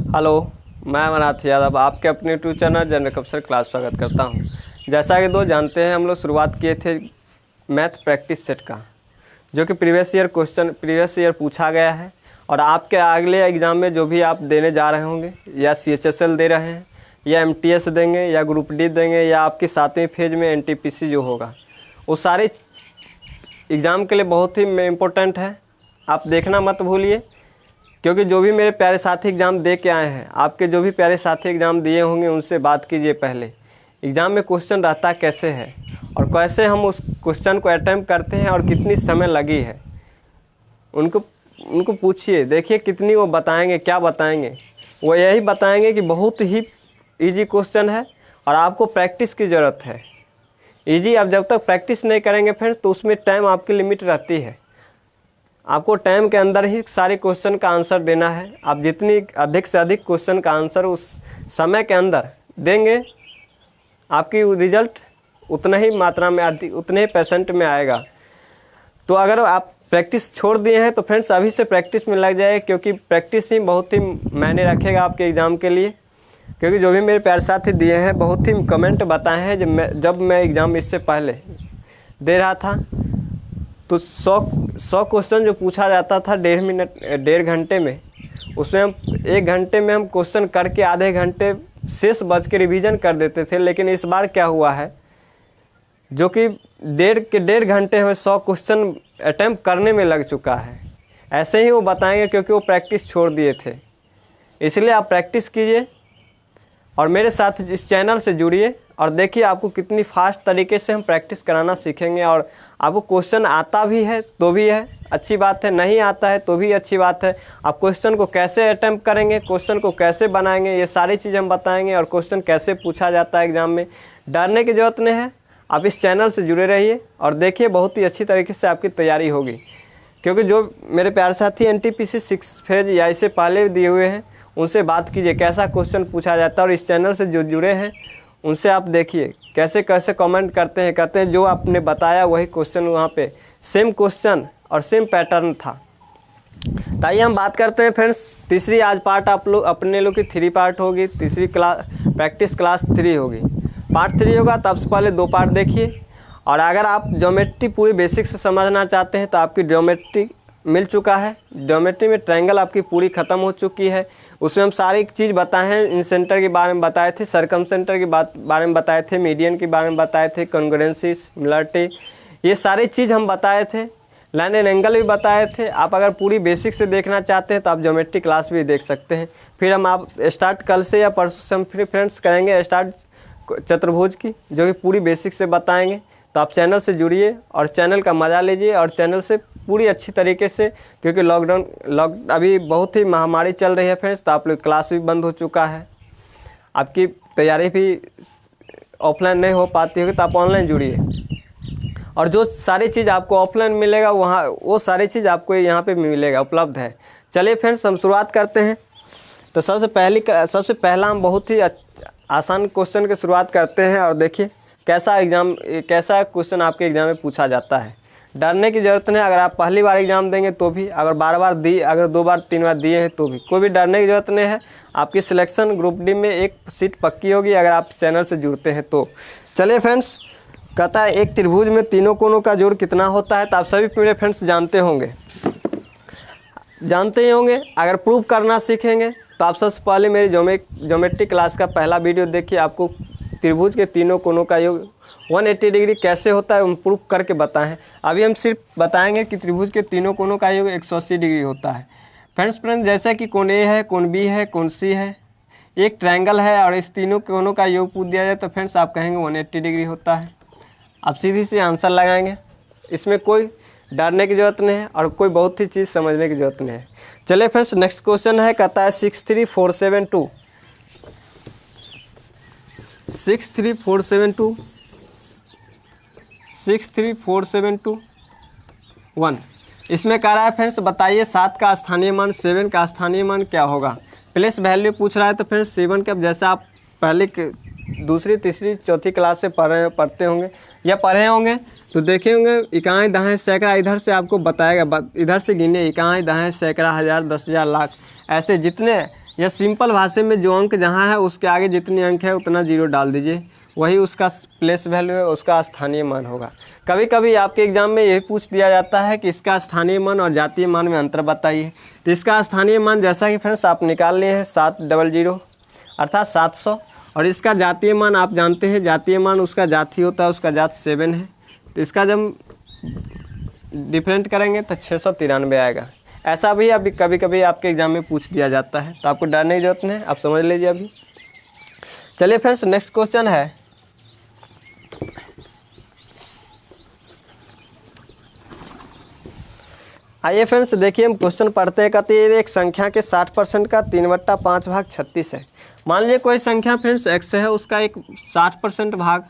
Hello, मैं अमरनाथ यादव आपके अपने यूट्यूब चैनल जनरल कप्सर क्लास स्वागत करता हूं। जैसा कि दोस्त जानते हैं, हम लोग शुरुआत किए थे मैथ प्रैक्टिस सेट का, जो कि प्रीवियस ईयर पूछा गया है। और आपके अगले एग्ज़ाम में जो भी आप देने जा रहे होंगे, या CHSL दे रहे हैं, या MTS देंगे, या ग्रुप डी देंगे, या आपकी 7वीं फेज में NTPC जो होगा, वो सारे एग्ज़ाम के लिए बहुत ही इम्पोर्टेंट है। आप देखना मत भूलिए, क्योंकि जो भी मेरे प्यारे साथी एग्ज़ाम दे के आए हैं, आपके जो भी प्यारे साथी एग्ज़ाम दिए होंगे, उनसे बात कीजिए पहले एग्ज़ाम में क्वेश्चन रहता कैसे है और कैसे हम उस क्वेश्चन को अटैम्प्ट करते हैं और कितनी समय लगी है। उनको पूछिए, देखिए कितनी वो बताएंगे। क्या बताएंगे? वो यही बताएंगे कि बहुत ही ईजी क्वेश्चन है और आपको प्रैक्टिस की ज़रूरत है। ईजी आप जब तक प्रैक्टिस नहीं करेंगे फ्रेंड्स, तो उसमें टाइम आपकी लिमिट रहती है। आपको टाइम के अंदर ही सारे क्वेश्चन का आंसर देना है। आप जितनी अधिक से अधिक क्वेश्चन का आंसर उस समय के अंदर देंगे, आपकी रिजल्ट उतना ही मात्रा में उतने ही % में आएगा। तो अगर आप प्रैक्टिस छोड़ दिए हैं तो फ्रेंड्स अभी से प्रैक्टिस में लग जाए, क्योंकि प्रैक्टिस ही बहुत ही मायने रखेगा आपके एग्ज़ाम के लिए। क्योंकि जो भी मेरे प्यारे साथी दिए हैं, बहुत ही कमेंट बताए हैं। जब मैं एग्ज़ाम इससे पहले दे रहा था, तो 100 क्वेश्चन जो पूछा जाता था 1.5 घंटे में, उसमें हम 1 घंटे में हम क्वेश्चन करके आधे घंटे शेष बच के रिवीजन कर देते थे। लेकिन इस बार क्या हुआ है, जो कि 1.5 घंटे में 100 क्वेश्चन अटैम्प्ट करने में लग चुका है। ऐसे ही वो बताएंगे, क्योंकि वो प्रैक्टिस छोड़ दिए थे। इसलिए आप प्रैक्टिस कीजिए और मेरे साथ इस चैनल से जुड़िए और देखिए आपको कितनी फास्ट तरीके से हम प्रैक्टिस कराना सीखेंगे। और आपको क्वेश्चन आता भी है तो भी है अच्छी बात है, नहीं आता है तो भी अच्छी बात है। आप क्वेश्चन को कैसे अटैम्प्ट करेंगे, क्वेश्चन को कैसे बनाएंगे, ये सारी चीज़ हम बताएंगे। और क्वेश्चन कैसे पूछा जाता है एग्ज़ाम में, डरने की ज़रूरत नहीं है। आप इस चैनल से जुड़े रहिए और देखिए बहुत ही अच्छी तरीके से आपकी तैयारी होगी। क्योंकि जो मेरे प्यारे साथी NTPC 6 फेज या इससे पहले दिए हुए हैं, उनसे बात कीजिए कैसा क्वेश्चन पूछा जाता है। और इस चैनल से जो जुड़े हैं, उनसे आप देखिए कैसे कैसे कमेंट करते हैं। कहते हैं जो आपने बताया वही क्वेश्चन वहाँ पे सेम क्वेश्चन और सेम पैटर्न था। तो आइए हम बात करते हैं फ्रेंड्स। तीसरी आज पार्ट आप लोग अपने लोग की 3 पार्ट होगी। तीसरी क्लास प्रैक्टिस क्लास 3 होगी। पार्ट 3 होगा, तो सबसे पहले 2 पार्ट देखिए। और अगर आप ज्योमेट्री पूरी बेसिक से समझना चाहते हैं, तो आपकी ज्योमेट्री मिल चुका है। ज्योमेट्री में ट्रायंगल आपकी पूरी ख़त्म हो चुकी है। उसमें हम सारी चीज़ बताए हैं। इन सेंटर के बारे में बताए थे, सरकम सेंटर के बारे में बताए थे, मीडियन के बारे में बताए थे, कॉन्ग्रुएंसी, सिमिलरिटी, ये सारी चीज़ हम बताए थे। लाइन एंड एंगल भी बताए थे। आप अगर पूरी बेसिक से देखना चाहते हैं तो आप ज्योमेट्री क्लास भी देख सकते हैं। फिर हम आप स्टार्ट कल से या परसों से हम फिर फ्रेंड्स करेंगे स्टार्ट चतुर्भुज की, जो कि पूरी बेसिक से बताएंगे। तो आप चैनल से जुड़िए और चैनल का मज़ा लीजिए और चैनल से पूरी अच्छी तरीके से, क्योंकि अभी बहुत ही महामारी चल रही है फ्रेंड्स, तो आप लोग क्लास भी बंद हो चुका है। आपकी तैयारी भी ऑफलाइन नहीं हो पाती होगी, तो आप ऑनलाइन जुड़िए। और जो सारी चीज़ आपको ऑफलाइन मिलेगा, वहाँ वो सारी चीज़ आपको यहाँ पे मिलेगा, उपलब्ध है। चलिए फ्रेंड्स हम शुरुआत करते हैं। तो सबसे पहला हम बहुत ही आसान क्वेश्चन की शुरुआत करते हैं। और देखिए कैसा क्वेश्चन आपके एग्ज़ाम में पूछा जाता है। डरने की ज़रूरत नहीं। अगर आप पहली बार एग्ज़ाम देंगे तो भी, अगर अगर 2 बार 3 बार दिए हैं तो भी, कोई भी डरने की ज़रूरत नहीं है। आपकी सिलेक्शन ग्रुप डी में एक सीट पक्की होगी अगर आप चैनल से जुड़ते हैं तो। चलिए फ्रेंड्स, कहता है एक त्रिभुज में तीनों कोनों का जोड़ कितना होता है। तो आप सभी मेरे फ्रेंड्स जानते ही होंगे। अगर प्रूव करना सीखेंगे तो आप सबसे पहले मेरी ज्योमेट्री क्लास का पहला वीडियो देखिए। आपको त्रिभुज के तीनों कोनों का योग 180 डिग्री कैसे होता है, हम प्रूफ करके बताएं। अभी हम सिर्फ बताएंगे कि त्रिभुज के तीनों कोनों का योग 180 डिग्री होता है। फ्रेंड्स जैसा कि कोण ए है, कोण बी है, कोण सी है, एक ट्रायंगल है और इस तीनों कोनों का योग पूछ दिया जाए तो फ्रेंड्स आप कहेंगे 180 डिग्री होता है। आप सीधी सी आंसर लगाएंगे। इसमें कोई डरने की ज़रूरत नहीं है और कोई बहुत ही चीज़ समझने की ज़रूरत नहीं है। चलिए फ्रेंड्स नेक्स्ट क्वेश्चन है, कहता है 63472 1। इसमें कह रहा है फ्रेंड्स बताइए 7 का स्थानीय मान 7 का स्थानीय मान क्या होगा। प्लेस वैल्यू पूछ रहा है। तो फ्रेंड्स 7 का जैसे आप पहले दूसरी तीसरी चौथी क्लास से पढ़ते होंगे या पढ़े होंगे, तो देखे होंगे इकाई दहाई सैकड़ा इधर से आपको बताएगा, इधर से गिने इकाई दहाई सैकड़ा हज़ार 10,000 लाख, ऐसे जितने या सिंपल भाषा में जो अंक जहाँ है उसके आगे जितनी अंक है उतना जीरो डाल दीजिए, वही उसका प्लेस वैल्यू है, उसका स्थानीय मान होगा। कभी कभी आपके एग्जाम में यही पूछ दिया जाता है कि इसका स्थानीय मान और जातीय मान में अंतर बताइए। तो इसका स्थानीय मान जैसा कि फ्रेंड्स आप निकाल लिए हैं 700 अर्थात 700, और इसका जातीय मान आप जानते हैं, जातीय मान उसका जाति होता है, उसका जात 7 है। तो इसका जब डिफरेंट करेंगे तो 693 आएगा। ऐसा भी अभी कभी कभी आपके एग्जाम में पूछ दिया जाता है, तो आपको डरने की जरूरत नहीं, आप समझ लीजिए अभी। चलिए फ्रेंड्स नेक्स्ट क्वेश्चन है, आइए फ्रेंड्स देखिए हम क्वेश्चन पढ़ते हैं। कहते हैं एक संख्या के 60% का 3/5 भाग 36 है। मान लीजिए कोई संख्या फ्रेंड्स x है, उसका एक 60% भाग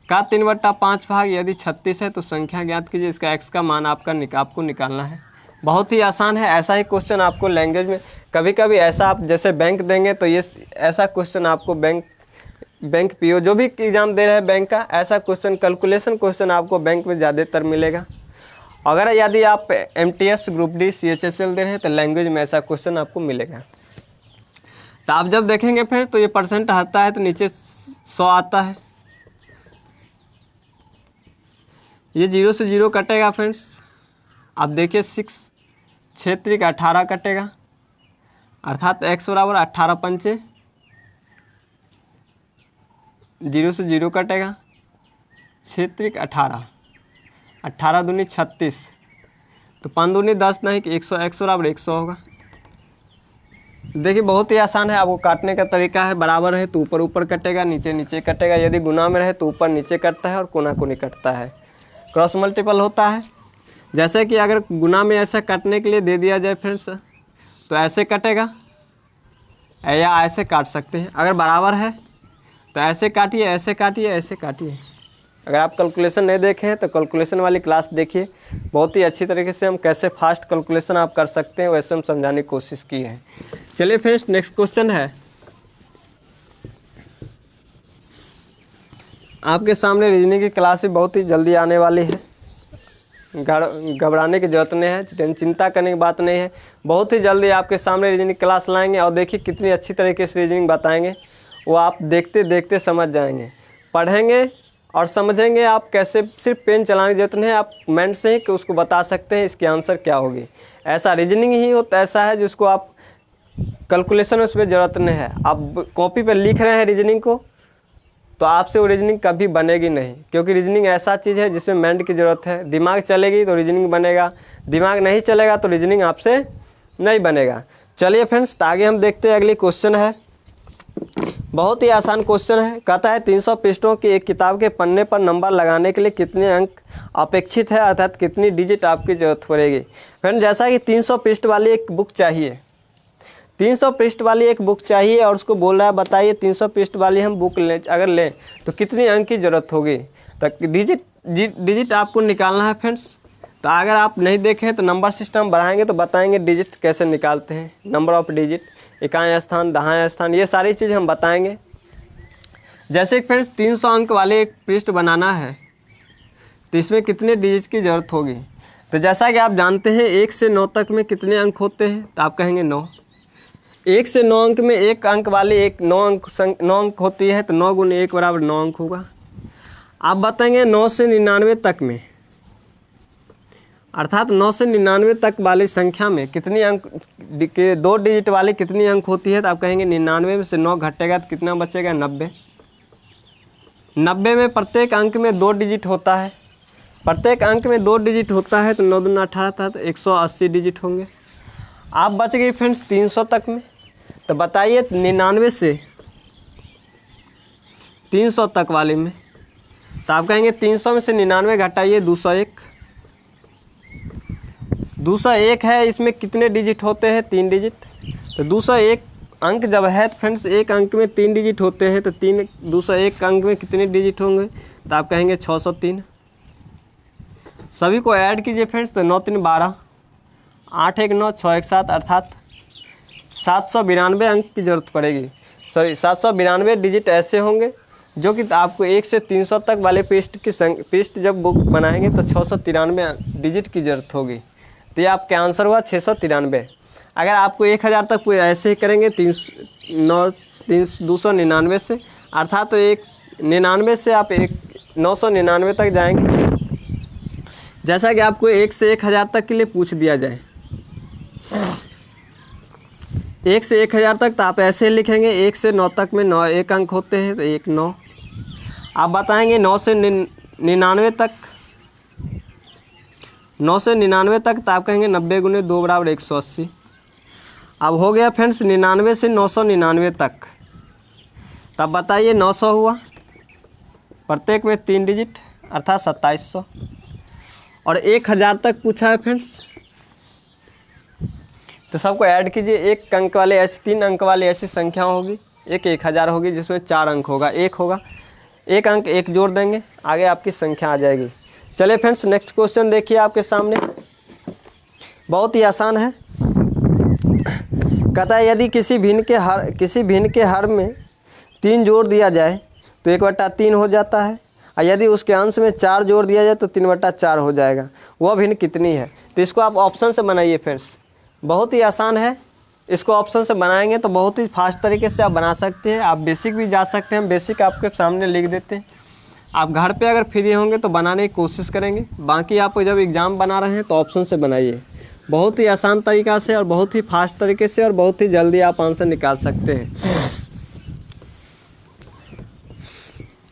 का 3/5 भाग यदि 36 है तो संख्या ज्ञात कीजिए। इसका x का मान आपको निकालना है। बहुत ही आसान है। ऐसा ही क्वेश्चन आपको लैंग्वेज में कभी कभी ऐसा आप जैसे बैंक देंगे तो ये ऐसा क्वेश्चन आपको बैंक पीओ जो भी एग्ज़ाम दे रहे हैं बैंक का, ऐसा क्वेश्चन कैलकुलेशन क्वेश्चन आपको बैंक में ज़्यादातर मिलेगा। अगर यदि आप MTS ग्रुप डी CHSL दे रहे हैं तो लैंग्वेज में ऐसा क्वेश्चन आपको मिलेगा। तो आप जब देखेंगे फिर तो ये परसेंट आता है तो नीचे 100 आता है, ये 0 से 0 कटेगा फ्रेंड्स। आप देखिए 6 क्षेत्रिक 18 कटेगा, अर्थात x बराबर 18 पंचे 0 से 0 कटेगा, क्षेत्रिक 18 दूनी 36, तो 5 दूनी 10 नहीं कि 100, x बराबर 100 होगा। देखिए बहुत ही आसान है। आपको काटने का तरीका है, बराबर है तो ऊपर ऊपर कटेगा, नीचे नीचे कटेगा, यदि गुना में रहे तो ऊपर नीचे कटता है और कोना कोनी कटता है, क्रॉस मल्टीपल होता है। जैसे कि अगर गुना में ऐसा काटने के लिए दे दिया जाए फ्रेंड्स तो ऐसे कटेगा या ऐसे काट सकते हैं। अगर बराबर है तो ऐसे काटिए, ऐसे काटिए, ऐसे काटिए। अगर आप कैलकुलेशन नहीं देखे हैं तो कैलकुलेशन वाली क्लास देखिए, बहुत ही अच्छी तरीके से हम कैसे फास्ट कैलकुलेशन आप कर सकते हैं वैसे हम समझाने की कोशिश की है। चलिए फ्रेंड्स नेक्स्ट क्वेश्चन है, आपके सामने रीजनिंग की क्लास भी बहुत ही जल्दी आने वाली है, घबराने की जरूरत नहीं है, चिंता करने की बात नहीं है। बहुत ही जल्दी आपके सामने रीजनिंग क्लास लाएंगे और देखिए कितनी अच्छी तरीके से रीजनिंग बताएंगे, वो आप देखते देखते समझ जाएंगे। पढ़ेंगे और समझेंगे आप कैसे, सिर्फ पेन चलाने की जरूरत नहीं है, आप माइंड से ही उसको बता सकते हैं इसकी आंसर क्या होगी। ऐसा रीजनिंग ही होता ऐसा है जिसको आप कैलकुलेशन उसमें ज़रूरत नहीं है। आप कॉपी पर लिख रहे हैं रीजनिंग को तो आपसे वो रीजनिंग कभी बनेगी नहीं, क्योंकि रीजनिंग ऐसा चीज़ है जिसमें माइंड की ज़रूरत है। दिमाग चलेगी तो रीजनिंग बनेगा, दिमाग नहीं चलेगा तो रीजनिंग आपसे नहीं बनेगा। चलिए फ्रेंड्स आगे हम देखते हैं, अगली क्वेश्चन है, बहुत ही आसान क्वेश्चन है। कहता है 300 पृष्ठों की एक किताब के पन्ने पर नंबर लगाने के लिए कितने अंक अपेक्षित है, अर्थात कितनी डिजिट आपकी जरूरत पड़ेगी। फ्रेंड जैसा कि 300 पृष्ठ वाली एक बुक चाहिए, 300 पृष्ठ वाली एक बुक चाहिए और उसको बोल रहा है बताइए 300 पृष्ठ वाली हम बुक अगर लें तो कितनी अंक की ज़रूरत होगी। तो डिजिट आपको निकालना है फ्रेंड्स। तो अगर आप नहीं देखें तो नंबर सिस्टम बढ़ाएंगे तो बताएंगे डिजिट कैसे निकालते हैं, नंबर ऑफ डिजिट, इकाई स्थान, दहाई स्थान, ये सारी चीज़ हम बताएंगे। जैसे फ्रेंड्स 300 अंक वाले एक पृष्ठ बनाना है तो इसमें कितने डिजिट की ज़रूरत होगी। तो जैसा कि आप जानते हैं 1 से 9 तक में कितने अंक होते हैं, तो आप कहेंगे 9। 1 से 9 अंक में एक अंक वाली एक 9 अंक होती है, तो 9 गुने 1 बराबर 9 अंक होगा। आप बताएंगे 9 से 99 तक में, अर्थात 9 से 99 तक वाली संख्या में कितनी अंक के 2 डिजिट वाली कितनी अंक होती है, तो आप कहेंगे 99 में से 9 घटेगा तो कितना बचेगा 90। 90 में प्रत्येक अंक में 2 डिजिट होता है, प्रत्येक अंक में 2 डिजिट होता है, तो 9 दूना 18 था तो 180 डिजिट होंगे। आप बच गई फ्रेंड्स 300 तक में। तो बताइए 99 से 300 तक वाले में, तो आप कहेंगे 300 में से 99 घटाइए 201। 201 है, इसमें कितने डिजिट होते हैं 3 डिजिट। तो 201 अंक जब है तो फ्रेंड्स एक अंक में 3 डिजिट होते हैं, तो 201 अंक में कितने डिजिट होंगे, तो आप कहेंगे 603। सभी को ऐड कीजिए फ्रेंड्स, तो 9 3 12, 8 1 9, 6 1 7, अर्थात 792 अंक की ज़रूरत पड़ेगी। सॉरी 792 डिजिट ऐसे होंगे जो कि आपको 1 से 300 तक वाले पृष्ठ जब बुक बनाएंगे तो 693 डिजिट की ज़रूरत होगी। तो ये आपका आंसर हुआ 693। अगर आपको 1000 तक पूरे ऐसे ही करेंगे 299 से, अर्थात तो 199 से आप 999 तक जाएंगे। जैसा कि आपको 1 से 1000 तक के लिए पूछ दिया जाए, 1 से 1000 तक तो आप ऐसे लिखेंगे। 1 से 9 तक में 9 एक अंक होते हैं, तो 1 9। आप बताएंगे 9 से 99 तक, 9 से 99 तक तो आप कहेंगे 90 गुने 2 बराबर 180। अब हो गया फ्रेंड्स 99 से 999 तक, तब बताइए 900 हुआ, प्रत्येक में 3 डिजिट अर्थात 2700। और 1000 तक पूछा है फ्रेंड्स, तो सबको ऐड कीजिए। 1 अंक वाले ऐसी 3 अंक वाली ऐसी संख्या होगी, एक 1000 होगी जिसमें 4 अंक होगा, 1 होगा, 1 अंक 1 जोड़ देंगे, आगे आपकी संख्या आ जाएगी। चलिए फ्रेंड्स नेक्स्ट क्वेश्चन देखिए आपके सामने, बहुत ही आसान है। कहता है यदि किसी भिन्न के हर में 3 जोड़ दिया जाए तो 1/3 हो जाता है, और यदि उसके अंश में 4 जोड़ दिया जाए तो 3/4 हो जाएगा, वह भिन्न कितनी है। तो इसको आप ऑप्शन से बनाइए फ्रेंड्स, बहुत ही आसान है। इसको ऑप्शन से बनाएंगे तो बहुत ही फास्ट तरीके से आप बना सकते हैं। आप बेसिक भी जा सकते हैं, बेसिक आपके सामने लिख देते हैं। आप घर पे अगर फ्री होंगे तो बनाने की कोशिश करेंगे, बाकी आप जब एग्ज़ाम बना रहे हैं तो ऑप्शन से बनाइए, बहुत ही आसान तरीक़ा से और बहुत ही फास्ट तरीके से और बहुत ही जल्दी आप आंसर निकाल सकते हैं।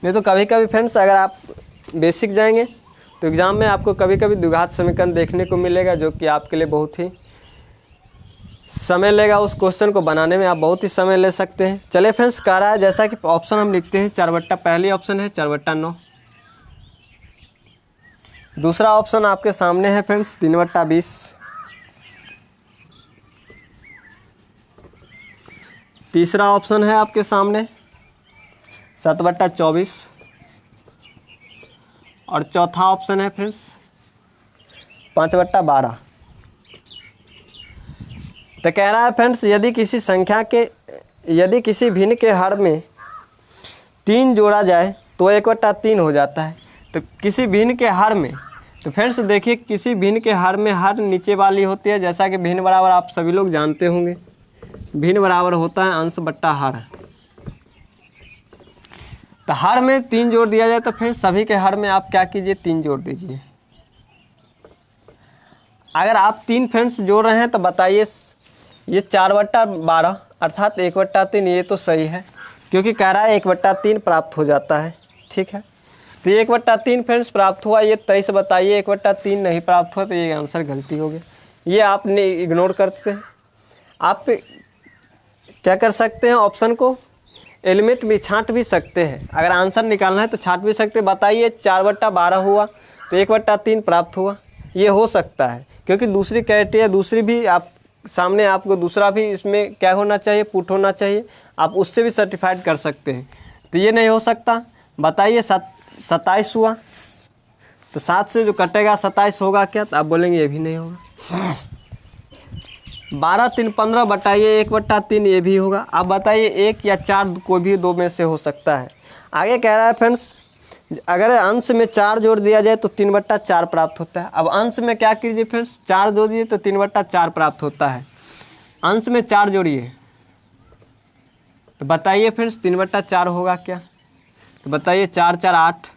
नहीं तो कभी कभी फ्रेंड्स अगर आप बेसिक जाएंगे तो एग्ज़ाम में आपको कभी कभी द्विघात समीकरण देखने को मिलेगा, जो कि आपके लिए बहुत ही समय लेगा। उस क्वेश्चन को बनाने में आप बहुत ही समय ले सकते हैं। चलिए फ्रेंड्स कह रहा है जैसा कि ऑप्शन हम लिखते हैं 4 पहली ऑप्शन है 4/9। दूसरा ऑप्शन आपके सामने है फ्रेंड्स 3/20। तीसरा ऑप्शन है आपके सामने 7/24। और चौथा ऑप्शन है फ्रेंड्स 5/12। तो कह रहा है फ्रेंड्स यदि किसी भिन्न के हर में 3 जोड़ा जाए तो 1/3 हो जाता है। तो किसी भिन्न के हर में, तो फ्रेंड्स देखिए किसी भिन्न के हर में हर नीचे वाली होती है, जैसा कि भिन्न बराबर आप सभी लोग जानते होंगे, भिन्न बराबर होता है अंश बट्टा हर। तो हर में 3 जोड़ दिया जाए तो फिर सभी के हर में आप क्या कीजिए 3 जोड़ दीजिए। अगर आप 3 फ्रेंड्स जोड़ रहे हैं तो बताइए ये 4/12 अर्थात 1/3, ये तो सही है क्योंकि कह रहा है 1/3 प्राप्त हो जाता है। ठीक है, तो 1/3 फ्रेंड्स प्राप्त हुआ। ये 23 बताइए 1/3 नहीं प्राप्त हुआ, तो ये आंसर गलती हो गया। ये आपने इग्नोर करते हैं। आप क्या कर सकते हैं, ऑप्शन को एलिमेंट भी छांट भी सकते हैं। अगर आंसर निकालना है तो छांट भी सकते हैं। बताइए 4/12 हुआ तो 1/3 प्राप्त हुआ, ये हो सकता है क्योंकि दूसरी क्राइटेरिया दूसरी भी आप सामने आपको दूसरा भी इसमें क्या होना चाहिए, पुट होना चाहिए, आप उससे भी सर्टिफाइड कर सकते हैं। तो ये नहीं हो सकता। बताइए 27 हुआ तो 7 से जो कटेगा 27 होगा क्या, तो आप बोलेंगे ये भी नहीं होगा। 12 3 15 बताइए 1/3, ये भी होगा। आप बताइए 1 या 4 कोई भी 2 में से हो सकता है। आगे कह रहा है फ्रेंड्स अगर अंश में 4 जोड़ दिया जाए तो 3/4 प्राप्त होता है। अब अंश में क्या कीजिए फ्रेंड्स, 4 जोड़ दिए तो 3/4 प्राप्त होता है। अंश में 4 जोड़िए तो बताइए फ्रेंड्स 3/4 होगा क्या, तो बताइए 4 4 8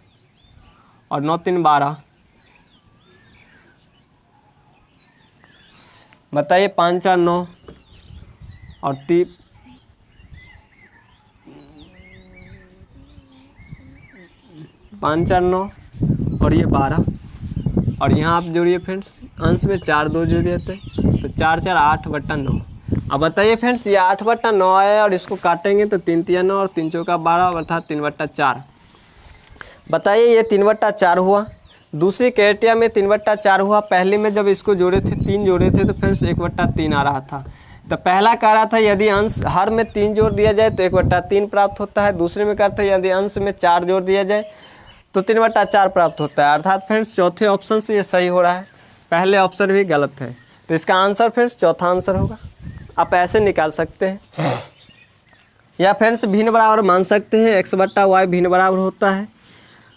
और 9 3 12। बताइए 5 4 9 और 5 4 9 और ये 12 और यहाँ आप जोड़िए फ्रेंड्स, अंश में 4 2 जोड़ देते तो 4 4 8/9। अब बताइए फ्रेंड्स ये 8/9 है और इसको काटेंगे तो 3 3 9 और 3 चौका 12 अर्थात 3/4। बताइए ये 3/4 हुआ। दूसरी क्राइटेरिया में 3/4 हुआ। पहले में जब इसको जोड़े थे 3 जोड़े थे तो फ्रेंड्स 1/3 आ रहा था। तो पहला कह रहा था यदि अंश हर में 3 जोड़ दिया जाए तो 1/3 प्राप्त होता है। दूसरे में कहता है यदि अंश में 4 जोड़ दिया जाए तो 3/4 प्राप्त होता है। अर्थात फ्रेंड्स चौथे ऑप्शन से ये सही हो रहा है, पहले ऑप्शन भी गलत है। तो इसका आंसर फ्रेंड्स चौथा आंसर होगा। आप ऐसे निकाल सकते हैं या फ्रेंड्स भिन्न बराबर मान सकते हैं, x/y भिन्न बराबर होता है।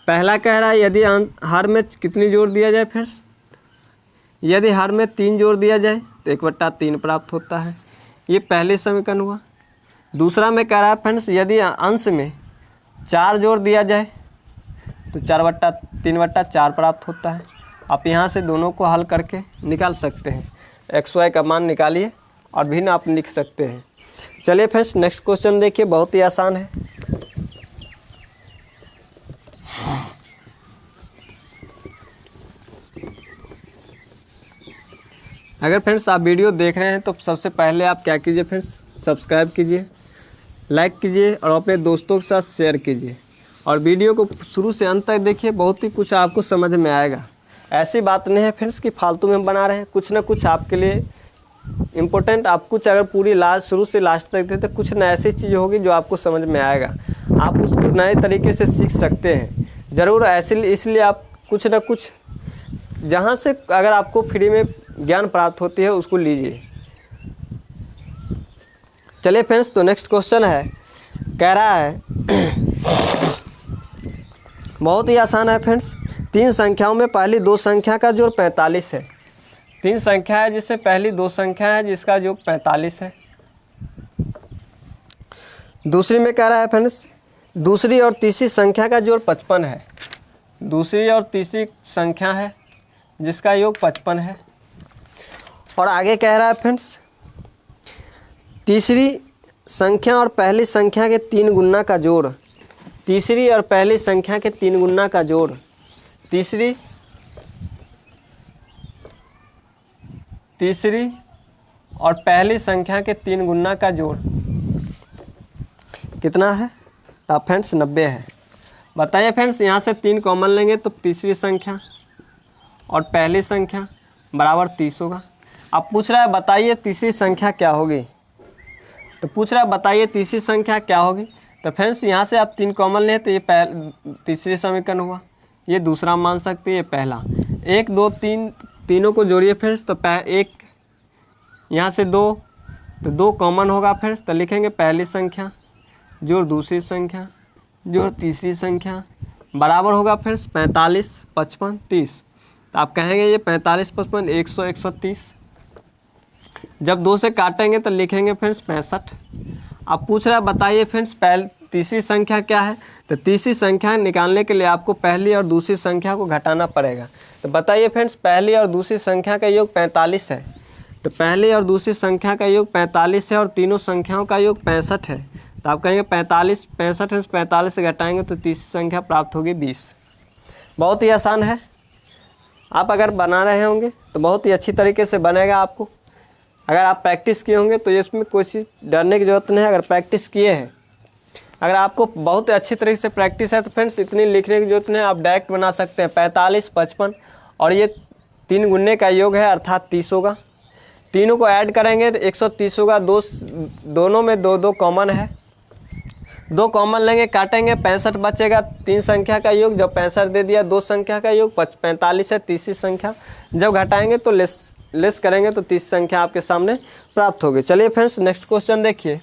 पहला कह रहा है यदि हर में कितनी जोड़ दिया जाए फ्रेंड्स, यदि हर में 3 जोड़ दिया जाए तो 1/3 प्राप्त होता है। ये पहले समीकरण हुआ। दूसरा में कह रहा है फ्रेंड्स, यदि अंश में 4 जोड़ दिया जाए तो 4/3/4 प्राप्त होता है। आप यहाँ से दोनों को हल करके निकाल सकते हैं। XY का मान निकालिए और भिन्न आप लिख सकते हैं। चलिए फ्रेंड्स नेक्स्ट क्वेश्चन देखिए, बहुत ही आसान है। अगर फ्रेंड्स आप वीडियो देख रहे हैं तो सबसे पहले आप क्या कीजिए फ्रेंड्स, सब्सक्राइब कीजिए, लाइक कीजिए और अपने दोस्तों के साथ शेयर कीजिए और वीडियो को शुरू से अंत तक देखिए, बहुत ही कुछ आपको समझ में आएगा। ऐसी बात नहीं है फ्रेंड्स कि फालतू में हम बना रहे हैं, कुछ ना कुछ आपके लिए इम्पोर्टेंट, आप कुछ अगर पूरी लास्ट शुरू से लास्ट तक देते तो कुछ ना ऐसी चीज़ होगी जो आपको समझ में आएगा, आप उसको नए तरीके से सीख सकते हैं ज़रूर। ऐसे इसलिए आप कुछ ना कुछ जहाँ से अगर आपको फ्री में ज्ञान प्राप्त होती है उसको लीजिए। चलिए फ्रेंड्स तो नेक्स्ट क्वेश्चन है, कह रहा है बहुत ही आसान है फ्रेंड्स। 3 संख्याओं में पहली 2 संख्या का जोड़ 45 है। 3 संख्या है जिससे पहली 2 संख्या है जिसका योग 45 है। दूसरी में कह रहा है फ्रेंड्स, दूसरी और तीसरी संख्या का जोड़ 55 है। दूसरी और तीसरी संख्या है जिसका योग 55 है। और आगे कह रहा है फ्रेंड्स, तीसरी संख्या और पहली संख्या के 3 गुना का जोड़। तीसरी और पहली संख्या के 3 गुना का जोड़। तीसरी और पहली संख्या के 3 गुना का जोड़ कितना है? अब फ्रेंड्स 90 है। बताइए फ्रेंड्स, यहाँ से 3 कॉमन लेंगे तो तीसरी संख्या और पहली संख्या बराबर 30 होगा। अब पूछ रहा है बताइए तीसरी संख्या क्या होगी, तो पूछ रहा है बताइए तीसरी संख्या क्या होगी। तो फ्रेंड्स यहाँ से आप 3 कॉमन लें तो ये तीसरी समीकरण हुआ, ये दूसरा मान सकते हैं, ये पहला। 1 2 3 तीनों को जोड़िए फ्रेंड्स, तो 1 यहाँ से 2 तो 2 कॉमन होगा फ्रेंड्स, तो लिखेंगे पहली संख्या जोड़ दूसरी संख्या जोड़ तीसरी संख्या बराबर होगा फ्रेंड्स 45 55 30। तो आप कहेंगे ये 45 55 100 130। जब 2 से काटेंगे तो लिखेंगे फ्रेंड्स 65। अब पूछ रहा है बताइए फ्रेंड्स तीसरी संख्या क्या है, तो तीसरी संख्या निकालने के लिए आपको पहली और दूसरी संख्या को घटाना पड़ेगा। तो बताइए फ्रेंड्स पहली और दूसरी संख्या का योग 45 है, तो पहली और दूसरी संख्या का योग 45 है और तीनों संख्याओं का योग 65 है। तो आप कहेंगे 45 65 45 से घटाएंगे तो तीसरी संख्या प्राप्त होगी 20। बहुत ही आसान है, आप अगर बना रहे होंगे तो बहुत ही अच्छी तरीके से बनेगा आपको। अगर आप प्रैक्टिस किए होंगे तो इसमें कोई चीज़ डरने की ज़रूरत नहीं है। अगर प्रैक्टिस किए हैं, अगर आपको बहुत अच्छी तरीके से प्रैक्टिस है तो फ्रेंड्स इतनी लिखने की जरूरत नहीं है, आप डायरेक्ट बना सकते हैं। 45 55 और ये 3 गुने का योग है अर्थात 30 होगा। तीनों को ऐड करेंगे तो 130 होगा। दोनों में 2 2 कॉमन है, 2 कॉमन लेंगे काटेंगे 65 बचेगा। 3 संख्या का योग जब 65 दे दिया, 2 संख्या का योग 45 है तीसरी संख्या। जब घटाएंगे तो लेस करेंगे तो 30 संख्या आपके सामने प्राप्त होगी। चलिए फ्रेंड्स नेक्स्ट क्वेश्चन देखिए,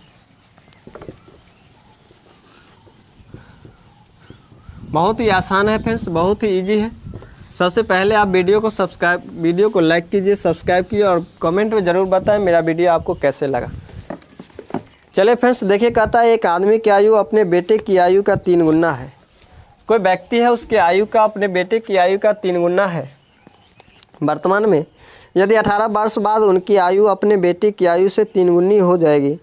बहुत ही आसान है फ्रेंड्स, बहुत ही इजी है। सबसे पहले आप वीडियो को लाइक कीजिए, सब्सक्राइब कीजिए और कमेंट में ज़रूर बताएं मेरा वीडियो आपको कैसे लगा। चलिए फ्रेंड्स देखिए, कहता है एक आदमी की आयु अपने बेटे की आयु का 3 गुना है। कोई व्यक्ति है, उसकी आयु का अपने बेटे की आयु का 3 गुना है। वर्तमान में यदि 18 वर्ष बाद उनकी आयु अपने बेटे की आयु से 3 गुनी हो जाएगी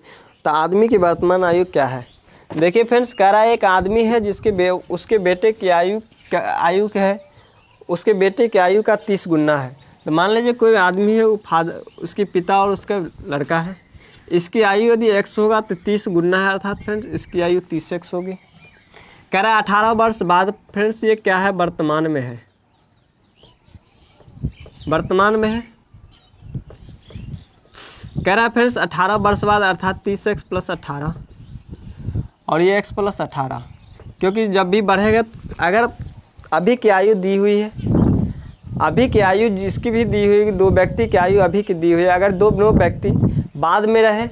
तो आदमी की वर्तमान आयु क्या है? देखिए फ्रेंड्स, कह रहा है एक आदमी है जिसके उसके बेटे की आयु है, उसके बेटे की आयु का 30 गुना है। तो मान लीजिए कोई आदमी है, वो उसके पिता और उसका लड़का है। इसकी आयु यदि x होगा तो 30 गुना है, अर्थात फ्रेंड्स इसकी आयु 30x होगी। कह रहा है 18 वर्ष बाद फ्रेंड्स ये क्या है? वर्तमान में है, वर्तमान में है। कह रहा है फ्रेंड्स 18 वर्ष बाद अर्थात 30x + 18 और ये x + 18, क्योंकि जब भी बढ़ेगा, अगर अभी की आयु दी हुई है, अभी की आयु जिसकी भी दी हुई, 2 व्यक्ति की आयु अभी की दी हुई है, अगर 2 व्यक्ति बाद में रहे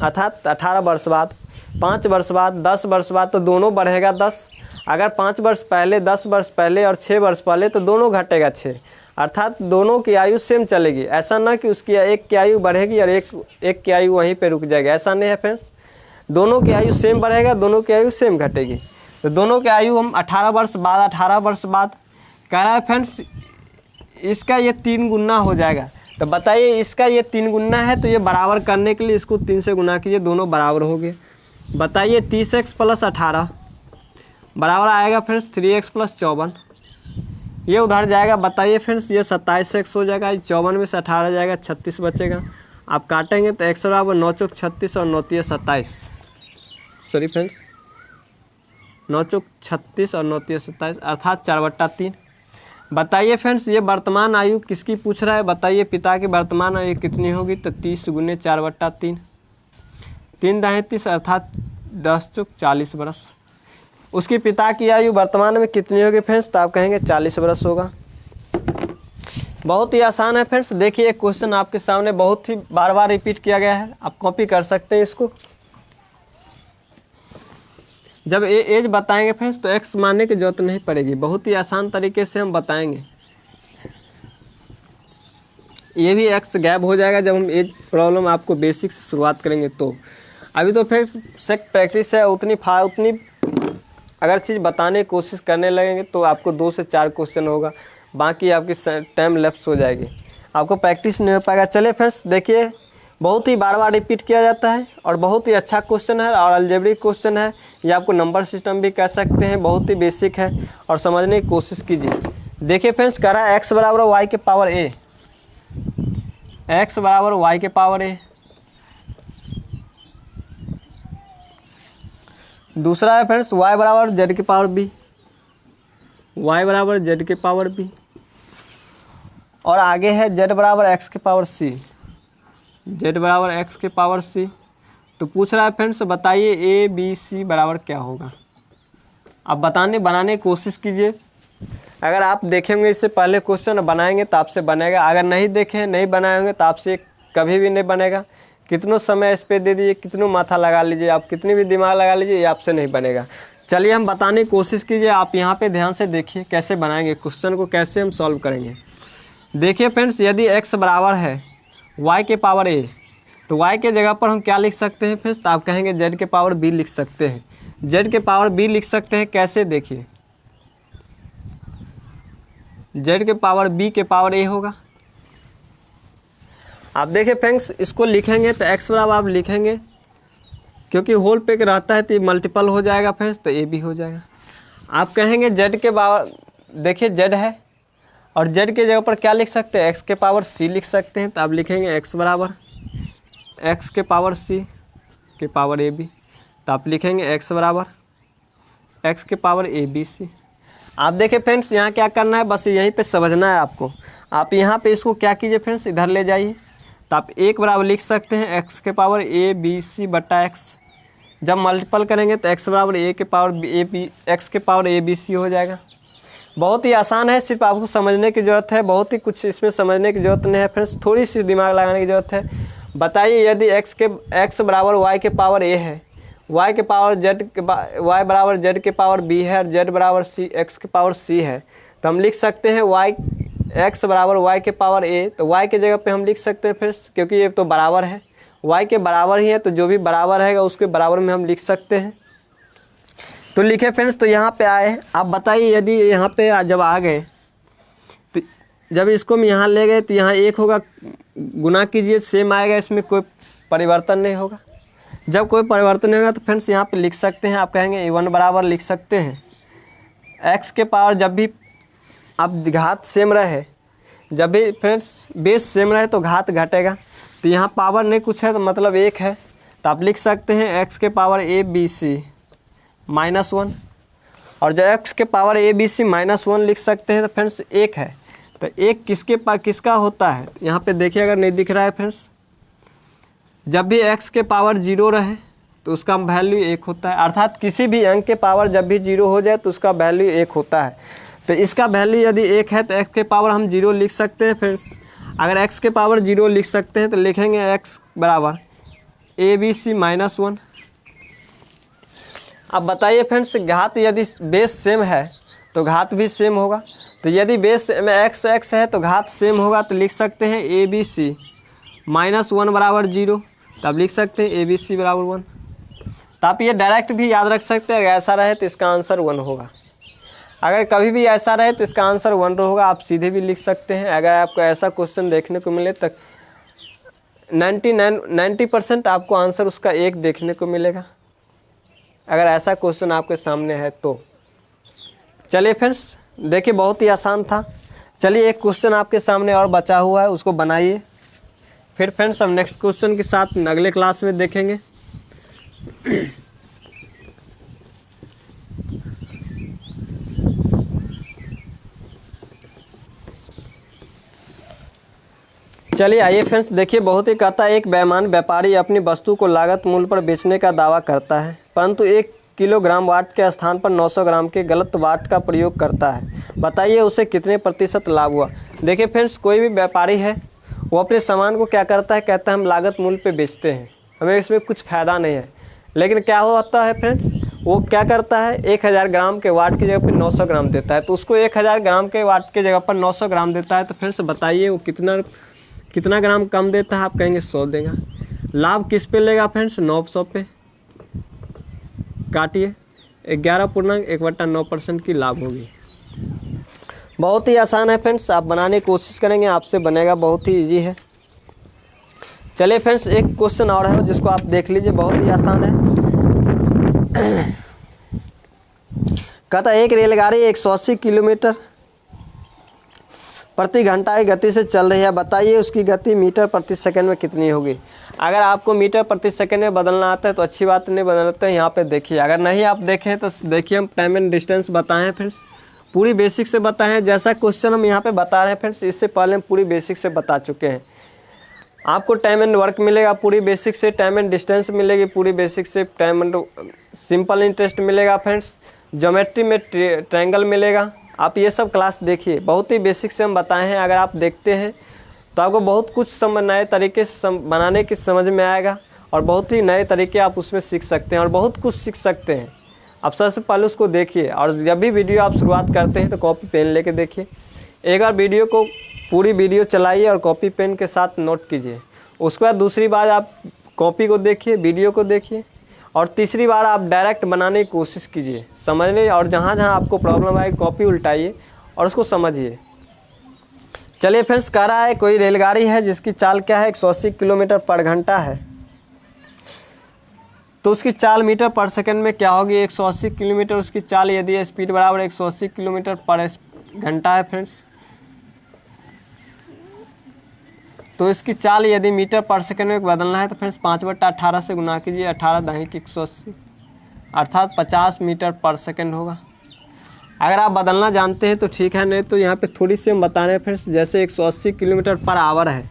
अर्थात 18 वर्ष बाद, 5 वर्ष बाद, 10 वर्ष बाद, तो दोनों बढ़ेगा 10। अगर 5 वर्ष पहले, 10 वर्ष पहले और 6 वर्ष पहले तो दोनों घटेगा 6। अर्थात दोनों की आयु सेम चलेगी। ऐसा ना कि उसकी एक की आयु बढ़ेगी और एक की आयु वहीं पे रुक जाएगी, ऐसा नहीं है फ्रेंड्स। दोनों की आयु सेम बढ़ेगा, दोनों की आयु सेम घटेगी। तो दोनों की आयु हम 18 वर्ष बाद 18 वर्ष बाद कह रहा है फ्रेंड्स, इसका ये 3 गुना हो जाएगा। तो बताइए इसका ये 3 गुना है, तो ये बराबर करने के लिए इसको 3 से गुना कीजिए, दोनों बराबर हो गए। बताइए 30x + 18 बराबर आएगा फ्रेंड्स 3x + 54। ये उधर जाएगा। बताइए फ्रेंड्स ये 27x हो जाएगा, 54 में से 18 जाएगा, 36 बचेगा। आप काटेंगे तो x बराबर 9 चौक 36 और 9 तिया 27। सॉरी फ्रेंड्स, 9 चौक 36 और 9 तिया 27 अर्थात 4/3। बताइए फ्रेंड्स ये वर्तमान आयु किसकी पूछ रहा है। बताइए पिता की वर्तमान आयु कितनी होगी। तो 30 × 4/3, 3 दाएँ 30 अर्थात 10 चौक 40 वर्ष। उसकी पिता की आयु वर्तमान में कितनी होगी फ्रेंड्स। तो आप कहेंगे 40 वर्ष होगा। बहुत ही आसान है फ्रेंड्स। देखिए एक क्वेश्चन आपके सामने बहुत ही बार बार रिपीट किया गया है, आप कॉपी कर सकते हैं इसको। जब एज बताएंगे फ्रेंड्स तो एक्स मानने की जरूरत नहीं पड़ेगी, बहुत ही आसान तरीके से हम बताएंगे। ये भी एक्स गैप हो जाएगा जब हम एज प्रॉब्लम आपको बेसिक से शुरुआत करेंगे। तो अभी तो फिर सेक प्रैक्टिस है, उतनी अगर चीज़ बताने की कोशिश करने लगेंगे तो आपको 2 से 4 क्वेश्चन होगा, बाकी आपकी टाइम लैप्स हो जाएगी, आपको प्रैक्टिस नहीं हो पाएगा। चलिए फ्रेंड्स देखिए बहुत ही बार बार रिपीट किया जाता है और बहुत ही अच्छा क्वेश्चन है और अलजेब्रिक क्वेश्चन है। ये आपको नंबर सिस्टम भी कह सकते हैं, बहुत ही बेसिक है और समझने की कोशिश कीजिए। देखिए फ्रेंड्स कह रहा है x बराबर y के पावर a, x बराबर y के पावर a। दूसरा है फ्रेंड्स y बराबर z के पावर b, y बराबर z के पावर b। और आगे है z बराबर x के पावर c, z बराबर x के पावर c। तो पूछ रहा है फ्रेंड्स बताइए a b c बराबर क्या होगा। आप बनाने की कोशिश कीजिए। अगर आप देखेंगे इससे पहले क्वेश्चन बनाएंगे तो आपसे बनेगा, अगर नहीं देखें नहीं बनाए होंगे तो आपसे कभी भी नहीं बनेगा। कितनों समय इस पर दे दीजिए, कितनों माथा लगा लीजिए, आप कितनी भी दिमाग लगा लीजिए, ये आपसे नहीं बनेगा। चलिए हम बताने की कोशिश कीजिए। आप यहाँ पे ध्यान से देखिए कैसे बनाएंगे क्वेश्चन को, कैसे हम सॉल्व करेंगे। देखिए फ्रेंड्स यदि x बराबर है y के पावर a, तो y के जगह पर हम क्या लिख सकते हैं फ्रेंड्स। तो आप कहेंगे z के पावर b लिख सकते हैं। z के पावर b लिख सकते हैं कैसे, देखिए z के पावर b के पावर a होगा। आप देखिए फ्रेंड्स इसको लिखेंगे तो x बराबर आप लिखेंगे, क्योंकि होल पे रहता है तो ये मल्टीपल हो जाएगा फ्रेंड्स, तो a भी हो जाएगा। आप कहेंगे z के पावर, देखिए z है और z के जगह पर क्या लिख सकते हैं, x के पावर c लिख सकते हैं। तो आप लिखेंगे x बराबर x के पावर c के पावर a b। तो आप लिखेंगे x बराबर x के पावर a b c। आप देखिए फ्रेंड्स यहाँ क्या करना है, बस यहीं पे समझना है आपको। आप यहाँ पे इसको क्या कीजिए फ्रेंड्स, इधर ले जाइए। तो आप 1 बराबर लिख सकते हैं x के पावर a b c बटा x। जब मल्टीपल करेंगे तो x बराबर a के पावर x के पावर a b c हो जाएगा। बहुत ही आसान है, सिर्फ आपको समझने की ज़रूरत है, बहुत ही कुछ इसमें समझने की ज़रूरत नहीं है फ्रेंड्स, थोड़ी सी दिमाग लगाने की ज़रूरत है। बताइए यदि x बराबर y के पावर a है, y के पावर y बराबर z के पावर b है और z बराबर x के पावर c है, तो हम लिख सकते हैं x बराबर y के पावर a। तो y के जगह पे हम लिख सकते हैं फ्रेंड्स, क्योंकि ये तो बराबर है, y के बराबर ही है, तो जो भी बराबर है उसके बराबर में हम लिख सकते हैं। तो लिखे फ्रेंड्स, तो यहाँ पे आए। आप बताइए यदि यहाँ पे जब आ गए तो जब इसको हम यहाँ ले गए तो यहाँ 1 होगा, गुना कीजिए सेम आएगा, इसमें कोई परिवर्तन नहीं होगा। जब कोई परिवर्तन नहीं होगा तो फ्रेंड्स यहाँ पे लिख सकते हैं, आप कहेंगे a1 बराबर लिख सकते हैं x के पावर, जब भी अब घात सेम रहे, जब भी फ्रेंड्स बेस सेम रहे तो घात घटेगा। तो यहाँ पावर नहीं कुछ है तो मतलब 1 है, तो आप लिख सकते हैं x के पावर a b c -1। और जब x के पावर a b c -1 लिख सकते हैं तो फ्रेंड्स 1 है, तो 1 किसका होता है, यहाँ पे देखिए अगर नहीं दिख रहा है फ्रेंड्स, जब भी x के पावर 0 रहे तो उसका वैल्यू 1 होता है। अर्थात किसी भी अंक के पावर जब भी 0 हो जाए तो उसका वैल्यू 1 होता है। तो इसका वैल्यू यदि 1 है तो x के पावर हम 0 लिख सकते हैं फ्रेंड्स। अगर x के पावर 0 लिख सकते हैं तो लिखेंगे x बराबर a b c -1। अब बताइए फ्रेंड्स घात यदि बेस सेम है तो घात भी सेम होगा। तो यदि बेस में एक्स एक्स है तो घात सेम होगा, तो लिख सकते हैं ए बी सी -1 बराबर 0, तब लिख सकते हैं ए बी सी बराबर 1। तो आप ये डायरेक्ट भी याद रख सकते हैं, अगर ऐसा रहे तो इसका आंसर 1 होगा। अगर कभी भी ऐसा रहे तो इसका आंसर 1 होगा, आप सीधे भी लिख सकते हैं। अगर आपको ऐसा क्वेश्चन देखने को मिले तो 90% आपको आंसर उसका 1 देखने को मिलेगा, अगर ऐसा क्वेश्चन आपके सामने है तो। चलिए फ्रेंड्स, देखिए बहुत ही आसान था। चलिए एक क्वेश्चन आपके सामने और बचा हुआ है, उसको बनाइए। फिर फ्रेंड्स हम नेक्स्ट क्वेश्चन के साथ अगले क्लास में देखेंगे। चलिए आइए फ्रेंड्स, देखिए बहुत ही कहता है, एक बेईमान व्यापारी अपनी वस्तु को लागत मूल्य पर बेचने का दावा करता है, परंतु 1 किलोग्राम वाट के स्थान पर 900 ग्राम के गलत वाट का प्रयोग करता है। बताइए उसे कितने प्रतिशत लाभ हुआ। देखिए फ्रेंड्स, कोई भी व्यापारी है वो अपने सामान को क्या करता है, कहता है हम लागत मूल्य पे बेचते हैं, हमें इसमें कुछ फ़ायदा नहीं है। लेकिन क्या होता है फ्रेंड्स, वो क्या करता है 1000 ग्राम के वाट की जगह पर 900 ग्राम देता है, तो उसको 1000 ग्राम के वाट की जगह पर 900 ग्राम देता है। तो फ्रेंड्स बताइए वो कितना ग्राम कम देता है। आप कहेंगे 100 देगा। लाभ किस पे लेगा फ्रेंड्स, 900 पे। काटिए, 11.1/9% की लाभ होगी। बहुत ही आसान है फ्रेंड्स, आप बनाने की कोशिश करेंगे आपसे बनेगा, बहुत ही इजी है। चलिए फ्रेंड्स एक क्वेश्चन और है जिसको आप देख लीजिए, बहुत ही आसान है। कहता है एक रेलगाड़ी 180 किलोमीटर प्रति घंटा की गति से चल रही है, बताइए उसकी गति मीटर प्रति सेकंड में कितनी होगी। अगर आपको मीटर प्रति सेकंड में बदलना आता है तो अच्छी बात, नहीं बदलते हैं यहाँ पे देखिए। अगर नहीं आप देखें तो देखिए हम टाइम एंड डिस्टेंस बताएं फ्रेंड्स, पूरी बेसिक से बताएं। जैसा क्वेश्चन हम यहाँ पे बता रहे हैं फ्रेंड्स, इससे पहले हम पूरी बेसिक से बता चुके हैं। आपको टाइम एंड वर्क मिलेगा पूरी बेसिक से, टाइम एंड डिस्टेंस मिलेगी पूरी बेसिक से, टाइम एंड सिंपल इंटरेस्ट मिलेगा फ्रेंड्स, ज्योमेट्री में ट्रायंगल मिलेगा। आप ये सब क्लास देखिए, बहुत ही बेसिक से हम बताए हैं। अगर आप देखते हैं तो आपको बहुत कुछ नए तरीके से बनाने की समझ में आएगा, और बहुत ही नए तरीके आप उसमें सीख सकते हैं और बहुत कुछ सीख सकते हैं। आप सबसे पहले उसको देखिए, और जब भी वीडियो आप शुरुआत करते हैं तो कॉपी पेन लेके देखिए। एक बार वीडियो को पूरी वीडियो चलाइए और कॉपी पेन के साथ नोट कीजिए। उसके बाद दूसरी बार आप कॉपी को देखिए, वीडियो को देखिए, और तीसरी बार आप डायरेक्ट बनाने की कोशिश कीजिए समझने, और जहाँ जहाँ आपको प्रॉब्लम आए कॉपी उल्टाइए और उसको समझिए। चलिए फ्रेंड्स, कह रहा है कोई रेलगाड़ी है जिसकी चाल क्या है, 180 किलोमीटर पर घंटा है, तो उसकी चाल मीटर पर सेकंड में क्या होगी। 180 किलोमीटर उसकी चाल, यदि स्पीड बराबर 180 किलोमीटर पर घंटा है फ्रेंड्स, तो इसकी चाल यदि मीटर पर सेकंड में बदलना है तो फ्रेंड्स 5/18 से गुना कीजिए, 18 दाएं की 180 अर्थात 50 मीटर पर सेकंड होगा। अगर आप बदलना जानते हैं तो ठीक है, नहीं तो यहाँ पे थोड़ी सी हम बता रहे हैं फ्रेंड्स। जैसे 180 किलोमीटर पर आवर है,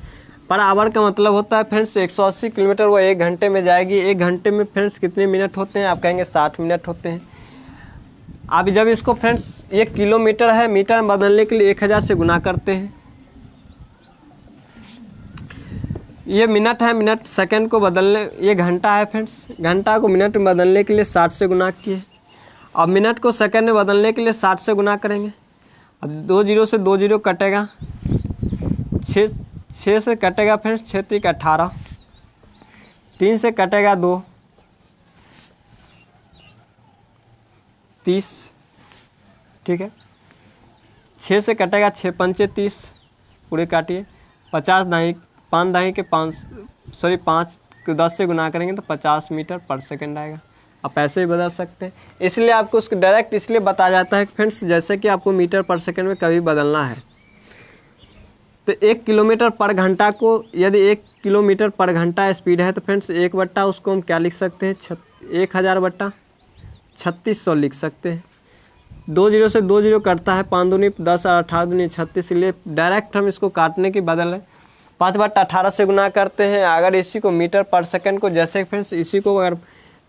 पर आवर का मतलब होता है फ्रेंड्स 180 किलोमीटर वो 1 घंटे में जाएगी। 1 घंटे में फ्रेंड्स कितने मिनट होते हैं, आप कहेंगे 60 मिनट होते हैं। आप जब इसको फ्रेंड्स 1 किलोमीटर है, मीटर में बदलने के लिए 1000 से गुना करते हैं। ये मिनट है, मिनट सेकंड को बदलने, ये घंटा है फ्रेंड्स, घंटा को मिनट में बदलने के लिए 60 से गुना किए। अब मिनट को सेकंड में बदलने के लिए 60 से गुना करेंगे। अब 2 जीरो से 2 जीरो कटेगा, 6 से कटेगा फ्रेंड्स 6 3 18, 3 से कटेगा 2, 30, ठीक है। 6 से कटेगा 6 पंचे 30, पूरे काटिए। 50 दाई 5 दाई के 5 को 10 से गुना करेंगे तो 50 मीटर पर सेकंड आएगा। आप ऐसे ही बदल सकते हैं, इसलिए आपको उसको डायरेक्ट इसलिए बताया जाता है फ्रेंड्स, जैसे कि आपको मीटर पर सेकंड में कभी बदलना है तो 1 किलोमीटर पर घंटा को, यदि 1 किलोमीटर पर घंटा स्पीड है तो फ्रेंड्स 1 बट्टा उसको हम क्या लिख सकते हैं, 1000/3600 लिख सकते हैं। 2 जीरो से 2 जीरो कटता है, 5 दूनी 10 और 18 दूनी 36, इसलिए डायरेक्ट हम इसको काटने की बदले 5/18 से गुना करते हैं। अगर इसी को मीटर पर सेकंड को, जैसे फ्रेंड्स इसी को अगर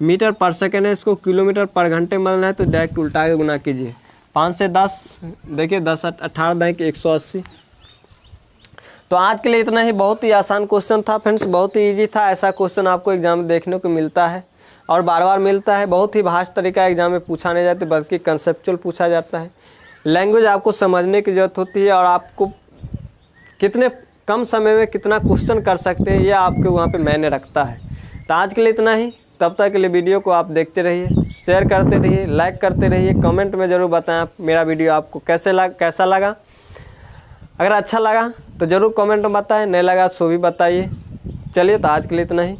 मीटर पर सेकंड है, इसको किलोमीटर पर घंटे में बदलना है तो डायरेक्ट उल्टा के गुना कीजिए। 5 से 10, देखिए 10 18 दाएं के 180। तो आज के लिए इतना ही, बहुत ही आसान क्वेश्चन था फ्रेंड्स, बहुत ही इजी था। ऐसा क्वेश्चन आपको एग्जाम में देखने को मिलता है और बार बार मिलता है। बहुत ही भाष तरीका एग्जाम में पूछा नहीं जाता, बल्कि कंसेप्चुअल पूछा जाता है। लैंग्वेज आपको समझने की ज़रूरत होती है और आपको कितने कम समय में कितना क्वेश्चन कर सकते हैं ये आपके वहाँ पे मायने रखता है। तो आज के लिए इतना ही। तब तक के लिए वीडियो को आप देखते रहिए, शेयर करते रहिए, लाइक करते रहिए, कमेंट में ज़रूर बताएं मेरा वीडियो आपको कैसा लगा। अगर अच्छा लगा तो ज़रूर कमेंट में बताएं, नहीं लगा सो भी बताइए। चलिए तो आज के लिए इतना ही।